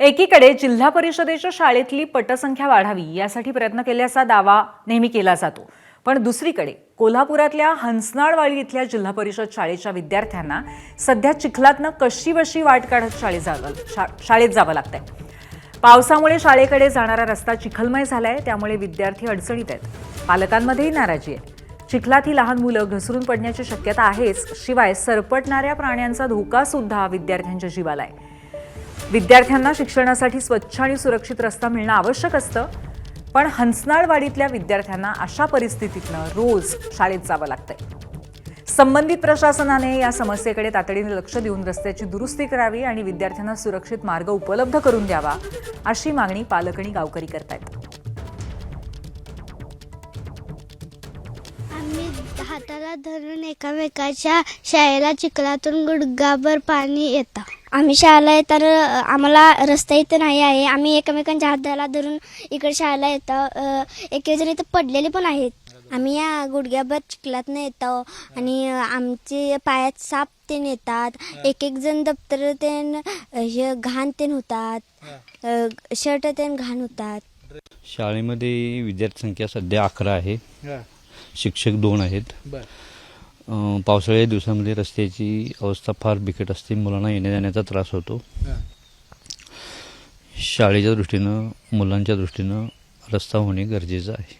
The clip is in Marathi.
एकीकडे जिल्हा परिषदेच्या शाळेतली पटसंख्या वाढावी यासाठी प्रयत्न केल्याचा दावा नेहमी केला जातो, पण दुसरीकडे कोल्हापुरातल्या हंसनाळवाडी इथल्या जिल्हा परिषद शाळेच्या विद्यार्थ्यांना सध्या चिखलातनं कशीबशी वाट काढत शाळेत जावं लागतंय। पावसामुळे शाळेकडे जाणारा रस्ता चिखलमय झालाय, त्यामुळे विद्यार्थी अडचणीत आहेत। पालकांमध्येही नाराजी आहे। चिखलात ही लहान मुलं घसरून पडण्याची शक्यता आहेच, शिवाय सरपटणाऱ्या प्राण्यांचा धोका सुद्धा विद्यार्थ्यांच्या जीवाला आहे। विद्यार्थ्यांना शिक्षणासाठी स्वच्छ आणि सुरक्षित रस्ता मिळणं आवश्यक असतं, पण हंसनाळवाडीतल्या विद्यार्थ्यांना अशा परिस्थितीतनं रोज शाळेत जावं लागतंय। संबंधित प्रशासनाने या समस्येकडे तातडीने लक्ष देऊन रस्त्याची दुरुस्ती करावी आणि विद्यार्थ्यांना सुरक्षित मार्ग उपलब्ध करून द्यावा, अशी मागणी पालक आणि गावकरी करतायत। आम्ही हाताला धरून एकामेकाच्या शाळेला चिखलातून गुडघाभर पाणी येतं। आम्ही शाळेला येताना आम्हाला रस्ता इथं नाही आहे। आम्ही एकमेकांच्या हाताला धरून इकडे शाळेला येतो। एक जण इथं पडलेले पण आहेत। आम्ही या गुडघ्याभर चिखलातून येतो आणि आमचे पायात साप तेन येतात। एक जण दप्तर तेन हे घाण तेन होतात, शर्ट तेन घाण होतात। शाळेमध्ये विद्यार्थी संख्या सध्या 11 आहे। शिक्षक 2 आहेत। पावसाळ्याच्या दिवसामध्ये रस्त्याची अवस्था फार बिकट असते, मुलांना येण्या जाण्याचा त्रास होतो। शाळेच्या दृष्टीनं मुलांच्या दृष्टीनं रस्ता होणे गरजेचं आहे।